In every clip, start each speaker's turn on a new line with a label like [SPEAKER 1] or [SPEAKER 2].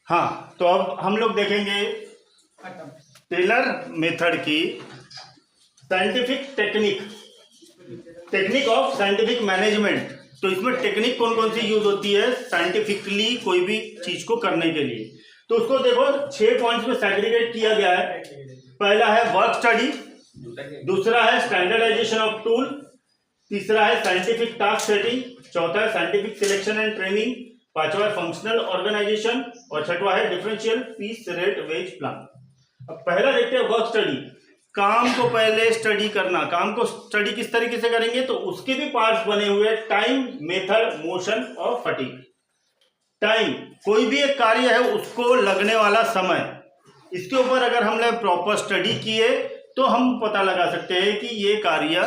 [SPEAKER 1] हाँ, तो अब हम लोग देखेंगे टेलर मेथड की scientific technique of scientific management. तो इसमें टेक्निक कौन कौन सी यूज होती है साइंटिफिकली कोई भी चीज को करने के लिए। तो उसको देखो 6 पॉइंट्स में सेग्रीगेट किया गया है। पहला है वर्क स्टडी, दूसरा है स्टैंडर्डाइजेशन ऑफ टूल, तीसरा है साइंटिफिक टास्क सेटिंग, चौथा है साइंटिफिक सिलेक्शन एंड ट्रेनिंग, पांचवा है फंक्शनल ऑर्गेनाइजेशन और छठवा है differential piece rate wage plan. अब पहला देखते हैं वर्क स्टडी। काम को पहले स्टडी करना। काम को स्टडी किस तरीके से करेंगे तो उसके भी पार्ट्स बने हुए टाइम, मेथड, मोशन और फटीग। टाइम, कोई भी एक कार्य है उसको लगने वाला समय, इसके ऊपर अगर हमने प्रॉपर स्टडी किए तो हम पता लगा सकते हैं कि ये कार्य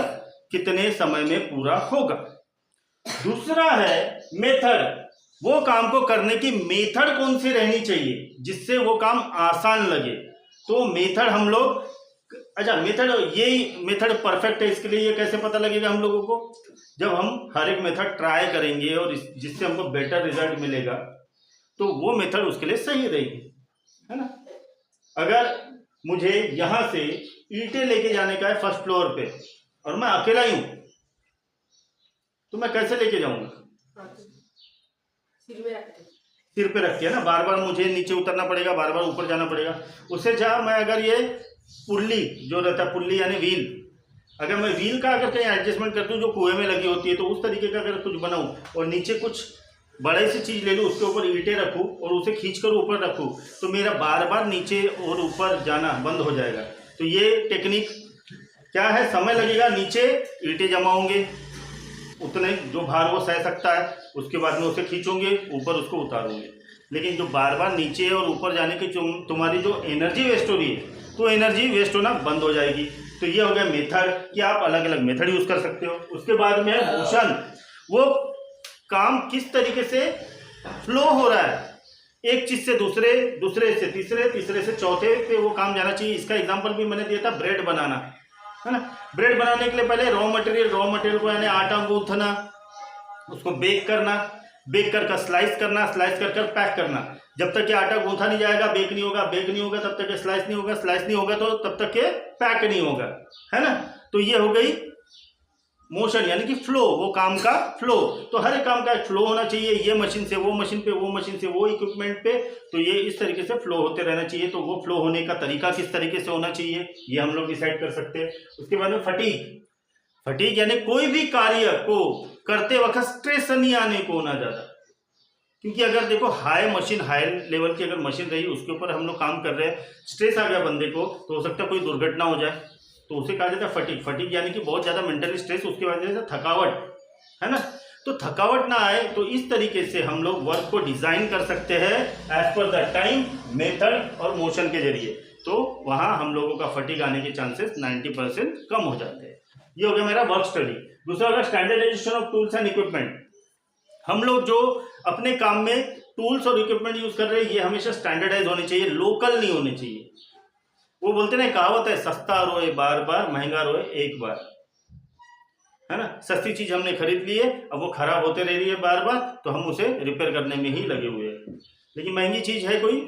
[SPEAKER 1] कितने समय में पूरा होगा। दूसरा है मेथड, वो काम को करने की मेथड कौन सी रहनी चाहिए जिससे वो काम आसान लगे। तो मेथड हम लोग, अच्छा मेथड, यही मेथड परफेक्ट है इसके लिए ये कैसे पता लगेगा हम लोगों को, जब हम हर एक मेथड ट्राई करेंगे और जिससे हमको बेटर रिजल्ट मिलेगा तो वो मेथड उसके लिए सही रहेगी, है ना। अगर मुझे यहां से ईंटें लेके जाने का है फर्स्ट फ्लोर पे और मैं अकेला ही हूं तो मैं कैसे लेके जाऊंगा, सिर पे रख के, है ना। बार बार मुझे नीचे उतरना पड़ेगा, बार बार ऊपर जाना पड़ेगा। उससे चाह मैं अगर ये पुल्ली जो रहता है, पुल्ली यानी व्हील, अगर मैं व्हील का अगर कहीं एडजस्टमेंट करती हूँ जो कुएं में लगी होती है तो उस तरीके का अगर कुछ बनाऊं और नीचे कुछ बड़ी सी चीज ले लूँ, उसके ऊपर ईंटें रखूँ और उसे खींच कर ऊपर रखूँ तो मेरा बार बार नीचे और ऊपर जाना बंद हो जाएगा। तो ये टेक्निक क्या है, समय लगेगा, नीचे ईंटें जमा होंगे, उतने जो भार वो सह सकता है, उसके बाद में उसे खींचोगे, ऊपर उसको उतारोगे। लेकिन जो बार बार नीचे और ऊपर जाने की तुम्हारी जो एनर्जी वेस्ट हो रही है तो एनर्जी वेस्ट होना बंद हो जाएगी। तो ये हो गया मेथड कि आप अलग अलग मेथड यूज कर सकते हो। उसके बाद में मोशन, वो काम किस तरीके से फ्लो हो रहा है, एक चीज से दूसरे, दूसरे से तीसरे, तीसरे से चौथे पे वो काम जाना चाहिए। इसका एग्जांपल भी मैंने दिया था, ब्रेड बनाना, है ना। ब्रेड बनाने के लिए पहले रॉ मटेरियल को यानी आटा गूंथना, उसको बेक करना, बेक कर स्लाइस करना, स्लाइस कर पैक करना। जब तक ये आटा गूंथा नहीं जाएगा बेक नहीं होगा, बेक नहीं होगा तब तक ये स्लाइस नहीं होगा, स्लाइस नहीं होगा तो तब तक ये पैक नहीं होगा, है ना। तो ये हो गई मोशन यानी कि फ्लो, वो काम का फ्लो। तो हर एक काम का एक फ्लो होना चाहिए, ये मशीन से वो मशीन पे, वो मशीन से वो इक्विपमेंट पे, तो ये इस तरीके से फ्लो होते रहना चाहिए। तो वो फ्लो होने का तरीका किस तरीके से होना चाहिए ये हम लोग डिसाइड कर सकते हैं। उसके बाद में फटीग यानी कोई भी कार्य को करते वक्त स्ट्रेस नहीं आने को ना ज्यादा, क्योंकि अगर देखो हाई लेवल की अगर मशीन रही उसके ऊपर हम लोग काम कर रहे हैं, स्ट्रेस आ गया बंदे को तो हो सकता है कोई दुर्घटना हो जाए, तो उसे कहा जाता है फटीग यानी कि बहुत ज्यादा मेंटली स्ट्रेस, उसके वजह से थकावट, है ना। तो थकावट ना आए तो इस तरीके से हम लोग वर्क को डिजाइन कर सकते हैं as per the time, method और मोशन के जरिए। तो वहां हम लोगों का फटीग आने के चांसेस 90% कम हो जाते हैं। ये हो गया मेरा वर्क स्टडी। दूसरा होगा standardisation of tools and equipment. हम लोग जो अपने काम में टूल्स और इक्विपमेंट यूज कर रहे हैं ये हमेशा स्टैंडर्डाइज होने चाहिए, लोकल नहीं होने चाहिए। वो बोलते ना, कहावत है, सस्ता रोए बार बार, महंगा रोए एक बार, है ना। सस्ती चीज हमने खरीद ली है, अब वो खराब होते रह रही है बार बार तो हम उसे रिपेयर करने में ही लगे हुए हैं। लेकिन महंगी चीज है कोई,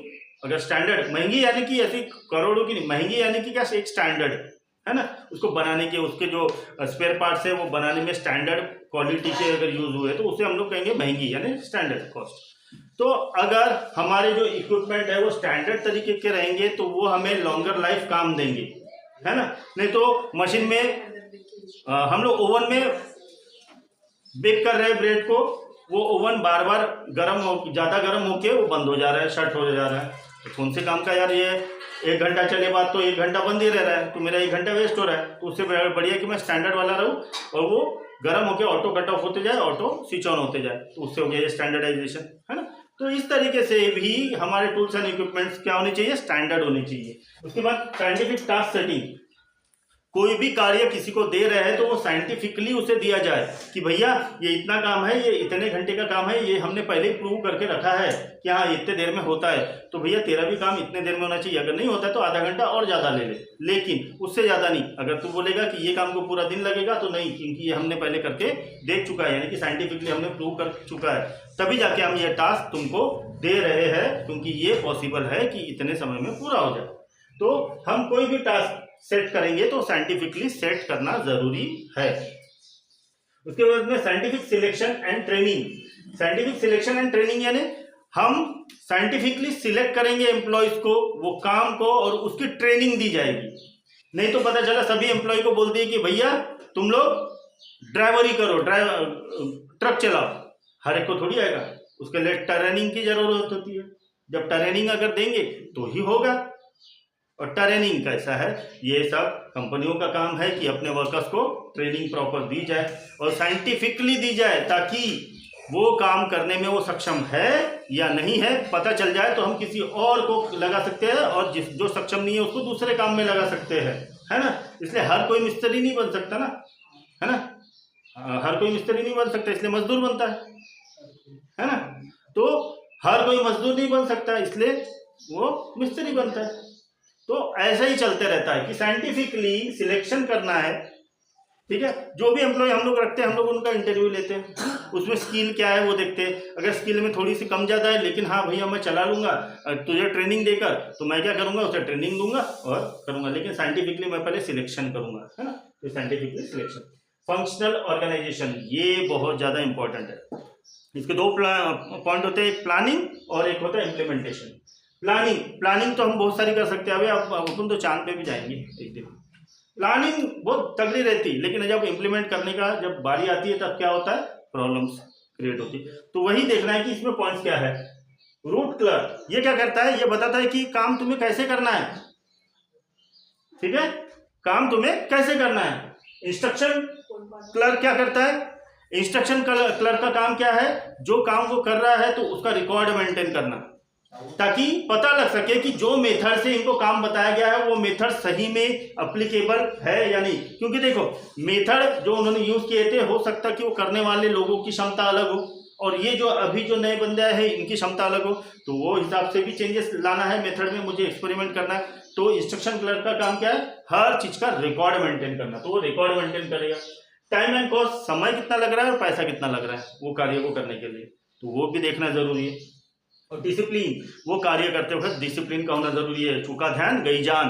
[SPEAKER 1] अगर स्टैंडर्ड, महंगी यानी कि ऐसी करोड़ों की नहीं, महंगी यानी कि क्या, एक स्टैंडर्ड, है ना। उसको बनाने के, उसके जो स्पेयर पार्ट्स है वो बनाने में स्टैंडर्ड क्वालिटी के अगर यूज हुए तो उसे हम लोग कहेंगे महंगी यानी स्टैंडर्ड कॉस्ट। तो अगर हमारे जो इक्विपमेंट है वो स्टैंडर्ड तरीके के रहेंगे तो वो हमें लॉन्गर लाइफ काम देंगे, है ना। नहीं तो मशीन में हम लोग ओवन में बेक कर रहे हैं ब्रेड को, वो ओवन बार बार ज़्यादा गर्म होके वो बंद हो जा रहा है, शट हो जा रहा है। तो कौन से काम का यार, ये 1 घंटा चले बाद तो 1 घंटा बंद ही रह रहा है, तो मेरा 1 घंटा वेस्ट हो रहा है। तो उससे बढ़िया कि मैं स्टैंडर्ड वाला रहूँ और वो गर्म होके ऑटो कट ऑफ होते जाए, ऑटो स्विच ऑन होते जाए, तो उससे हो गया ये स्टैंडर्डाइजेशन, है ना। तो इस तरीके से भी हमारे टूल्स एंड इक्विपमेंट्स क्या होने चाहिए, स्टैंडर्ड होने चाहिए। उसके बाद साइंटिफिक टास्क सेटिंग, कोई भी कार्य किसी को दे रहे हैं तो वो साइंटिफिकली उसे दिया जाए कि भैया ये इतना काम है, ये इतने घंटे का काम है, ये हमने पहले ही प्रूव करके रखा है कि हाँ इतने देर में होता है, तो भैया तेरा भी काम इतने देर में होना चाहिए। अगर नहीं होता है तो आधा घंटा और ज़्यादा ले ले, लेकिन उससे ज़्यादा नहीं। अगर तू बोलेगा कि ये काम को पूरा दिन लगेगा तो नहीं, क्योंकि ये हमने पहले करके देख चुका है, यानी कि साइंटिफिकली हमने प्रूव कर चुका है। तभी जाके हम ये टास्क तुमको दे रहे हैं, क्योंकि ये पॉसिबल है कि इतने समय में पूरा हो जाए। तो हम कोई भी टास्क सेट करेंगे तो साइंटिफिकली सेट करना जरूरी है। उसके बाद में scientific selection and training. Scientific selection and training यानी हम साइंटिफिकली सिलेक्ट करेंगे एम्प्लॉयज को, वो काम को, और उसकी ट्रेनिंग दी जाएगी। नहीं तो पता चला सभी एम्प्लॉय को बोल दिए कि भैया तुम लोग ड्राइवरी करो, ट्रक चलाओ, हर एक को थोड़ी आएगा, उसके लिए ट्रेनिंग की जरूरत होती है। जब ट्रेनिंग अगर देंगे तो ही होगा। और ट्रेनिंग कैसा है, ये सब कंपनियों का काम है कि अपने वर्कर्स को ट्रेनिंग प्रॉपर दी जाए और साइंटिफिकली दी जाए, ताकि वो काम करने में वो सक्षम है या नहीं है पता चल जाए, तो हम किसी और को लगा सकते हैं और जो सक्षम नहीं है उसको दूसरे काम में लगा सकते हैं, है ना। इसलिए हर कोई मिस्त्री नहीं बन सकता ना, है ना, हर कोई मिस्त्री नहीं बन सकता, इसलिए मजदूर बनता है ना। तो हर कोई मजदूर नहीं बन सकता, इसलिए वो मिस्त्री बनता है। तो ऐसा ही चलते रहता है कि साइंटिफिकली सिलेक्शन करना है, ठीक है। जो भी एम्प्लॉय हम लोग रखते हैं, हम लोग उनका इंटरव्यू लेते हैं, उसमें स्किल क्या है वो देखते हैं। अगर स्किल में थोड़ी सी कम ज़्यादा है, लेकिन हाँ भैया मैं चला लूँगा तुझे ट्रेनिंग देकर, तो मैं क्या करूँगा, उसे ट्रेनिंग दूंगा और करूँगा, लेकिन साइंटिफिकली मैं पहले सिलेक्शन करूँगा, है ना। तो साइंटिफिकली सिलेक्शन। फंक्शनल ऑर्गेनाइजेशन, ये बहुत ज़्यादा इंपॉर्टेंट है। इसके दो पॉइंट होते हैं, एक प्लानिंग और एक होता है इम्प्लीमेंटेशन। प्लानिंग तो हम बहुत सारी कर सकते हैं। अभी अपन तो चांद पे भी जाएंगे एक दिन। प्लानिंग बहुत तगड़ी रहती है, लेकिन जब इम्प्लीमेंट करने का जब बारी आती है तब क्या होता है, प्रॉब्लम्स क्रिएट होती है। तो वही देखना है कि इसमें पॉइंट्स क्या है। रूट क्लर्क ये क्या करता है, ये बताता है कि काम तुम्हें कैसे करना है, ठीक है, काम तुम्हें कैसे करना है। इंस्ट्रक्शन क्लर्क क्या करता है, इंस्ट्रक्शन क्लर्क का काम क्या है, जो काम वो कर रहा है तो उसका रिकॉर्ड मेंटेन करना, ताकि पता लग सके कि जो मेथड से इनको काम बताया गया है वो मेथड सही में एप्लीकेबल है या नहीं। क्योंकि देखो मेथड जो उन्होंने यूज किए थे, हो सकता कि वो करने वाले लोगों की क्षमता अलग हो, और ये जो अभी जो नए बंदे हैं इनकी क्षमता अलग हो, तो वो हिसाब से भी चेंजेस लाना है मेथड में, मुझे एक्सपेरिमेंट करना है। तो इंस्ट्रक्शन क्लर्क का काम क्या है, हर चीज का रिकॉर्ड मेंटेन करना, तो वो रिकॉर्ड मेंटेन करेगा। टाइम एंड कॉस्ट, समय कितना लग रहा है और पैसा कितना लग रहा है वो कार्य को करने के लिए, तो वो भी देखना जरूरी है। और डिसिप्लिन, वो कार्य करते वक्त डिसिप्लिन का होना जरूरी है। चूका ध्यान गई जान,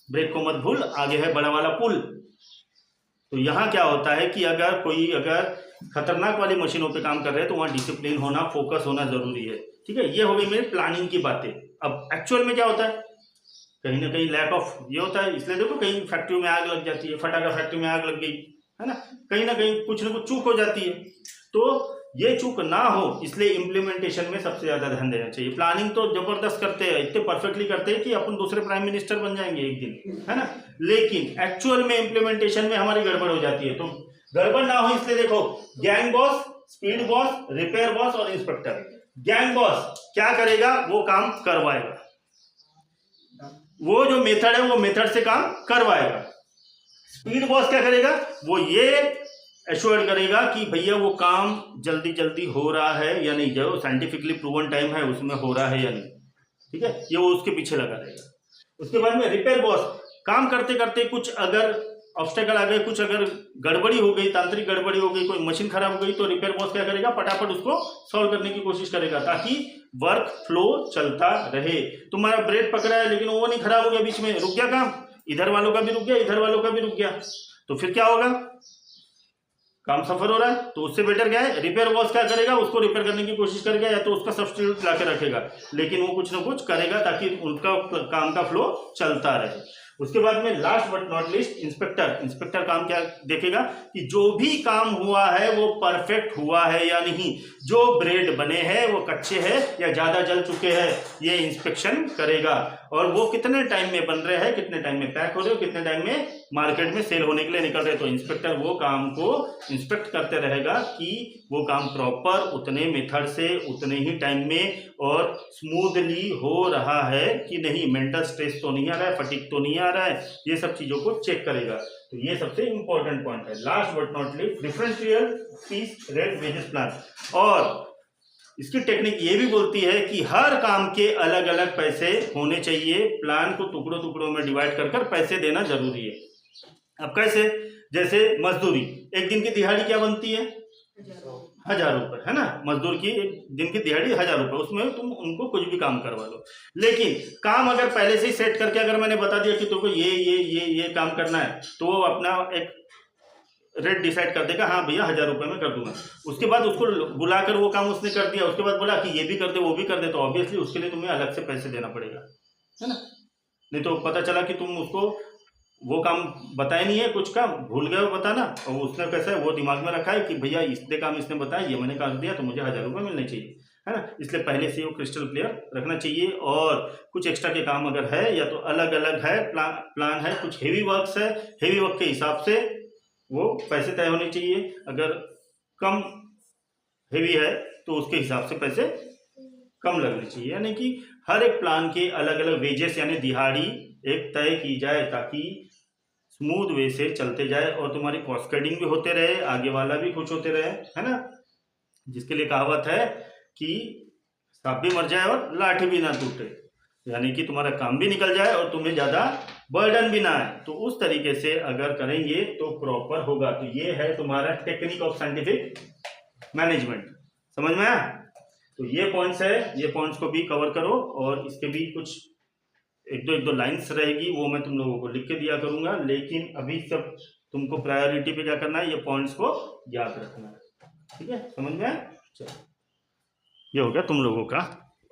[SPEAKER 1] ब्रेक को मत भूल, आगे है बड़ा वाला पुल। तो यहाँ क्या होता है कि अगर खतरनाक वाली मशीनों पे काम कर रहे हैं तो वहाँ डिसिप्लिन होना, फोकस होना जरूरी है, ठीक है। ये हो गई मेरी प्लानिंग की बातें। अब एक्चुअल में क्या होता है, कहीं ना कहीं लैक ऑफ ये होता है। इसलिए देखो कहीं फैक्ट्री में आग लग जाती है, फटाका फैक्ट्री में आग लग गई, है ना कहीं कुछ ना कुछ चूक हो जाती है। तो ये चूक ना हो, इसलिए इम्प्लीमेंटेशन में सबसे ज्यादा ध्यान देना चाहिए। प्लानिंग तो जबरदस्त करते हैं, इतने परफेक्टली करते हैं कि अपन दूसरे प्राइम मिनिस्टर बन जाएंगे एक दिन, है ना। लेकिन एक्चुअल में इम्प्लीमेंटेशन में हमारी गड़बड़ हो जाती है। तो गड़बड़ ना हो इसलिए देखो, gang boss, speed boss, repair boss और इंस्पेक्टर। गैंग बॉस क्या करेगा, वो काम करवाएगा, वो जो मेथड है वो मेथड से काम करवाएगा। स्पीड बॉस क्या करेगा, वो ये एश्योर करेगा कि भैया वो काम जल्दी जल्दी हो रहा है या नहीं, जो साइंटिफिकली प्रूवन टाइम है उसमें हो रहा है या नहीं, ठीक है, ये वो उसके पीछे लगा रहेगा। उसके बाद में रिपेयर बॉस, काम करते करते कुछ अगर ऑब्स्टेकल आ गए, कुछ अगर गड़बड़ी हो गई, तांत्रिक गड़बड़ी हो गई, कोई मशीन खराब हो गई, तो रिपेयर बॉस क्या करेगा, फटाफट उसको सॉल्व करने की कोशिश करेगा ताकि वर्क फ्लो चलता रहे। तुम्हारा ब्रेड पकड़ा है लेकिन वो नहीं खराब हो गया, बीच में रुक गया काम, इधर वालों का भी रुक गया, इधर वालों का भी रुक गया, तो फिर क्या होगा, काम सफर हो रहा है। तो उससे बेटर क्या है, रिपेयर बॉस क्या करेगा, उसको रिपेयर करने की कोशिश करेगा या तो उसका सब्स्टिट्यूट ला के रखेगा, लेकिन वो कुछ ना कुछ करेगा ताकि उनका काम का फ्लो चलता रहे। उसके बाद में last but not list inspector काम क्या देखेगा कि जो भी काम हुआ है वो परफेक्ट हुआ है या नहीं, जो ब्रेड बने हैं वो कच्चे हैं या ज्यादा जल चुके हैं, ये इंस्पेक्शन करेगा। और वो कितने टाइम में बन रहे हैं, कितने टाइम में पैक हो रहे हो, कितने टाइम में मार्केट में सेल होने के लिए निकल रहे, तो इंस्पेक्टर वो काम को इंस्पेक्ट करते रहेगा कि वो काम प्रॉपर उतने मेथड से उतने ही टाइम में और स्मूथली हो रहा है कि नहीं, मेंटल स्ट्रेस तो नहीं आ रहा है, फटीग तो नहीं आ रहा है, ये सब चीजों को चेक करेगा। तो ये सबसे इंपॉर्टेंट पॉइंट है। Last but not least, differential fees rate wages plan. और इसकी टेक्निक ये भी बोलती है कि हर काम के अलग अलग पैसे होने चाहिए, प्लान को टुकड़ों टुकड़ों में डिवाइड कर पैसे देना जरूरी है। अब कैसे, जैसे मजदूरी, एक दिन की दिहाड़ी क्या बनती है, 1000 रुपये, है ना। मजदूर की एक दिन की दिहाड़ी 1000 रुपये, उसमें तुम उनको कुछ भी काम करवा लो। लेकिन काम अगर पहले से ही सेट करके अगर मैंने बता दिया कि तुमको ये काम करना है, तो वो अपना एक रेट डिसाइड कर देगा, हाँ भैया 1000 रुपये में कर दूंगा। उसके बाद उसको बुलाकर वो काम उसने कर दिया, उसके बाद बोला कि ये भी कर दे वो भी कर दे, तो ऑब्वियसली उसके लिए तुम्हें अलग से पैसे देना पड़ेगा, है ना। नहीं तो पता चला कि तुम उसको वो काम बताया नहीं है, कुछ काम भूल गए हो बताना, और उसने कैसा है वो दिमाग में रखा है कि भैया इतने काम इसने बताया, ये मैंने कर दिया तो मुझे 1000 रुपये मिलने चाहिए, है ना। इसलिए पहले से वो क्रिस्टल क्लियर रखना चाहिए। और कुछ एक्स्ट्रा के काम अगर है या तो अलग अलग है, प्लान है, कुछ हेवी वर्क्स है, हेवी वर्क के हिसाब से वो पैसे तय होने चाहिए। अगर कम हेवी है तो उसके हिसाब से पैसे कम लगने चाहिए, यानी कि हर एक प्लान के अलग अलग वेजेस यानी दिहाड़ी एक तय की जाए, ताकि स्मूथ वे से चलते जाए और तुम्हारी कॉस्ट कटिंग भी होते रहे, आगे वाला भी खुश होते रहे, है ना। जिसके लिए कहावत है कि सांप भी मर जाए और लाठी भी ना टूटे, यानी कि तुम्हारा काम भी निकल जाए और तुम्हें ज्यादा बर्डन भी ना आए। तो उस तरीके से अगर करेंगे तो प्रॉपर होगा। तो ये है तुम्हारा टेक्निक ऑफ साइंटिफिक मैनेजमेंट, समझ में आया। तो ये पॉइंट्स है, ये पॉइंट्स को भी कवर करो, और इसके भी कुछ एक दो लाइंस रहेगी, वो मैं तुम लोगों को लिख के दिया करूंगा। लेकिन अभी सब तुमको प्रायोरिटी पे क्या करना है, ये पॉइंट्स को याद रखना है, ठीक है, समझ में आया। चलो, ये हो गया तुम लोगों का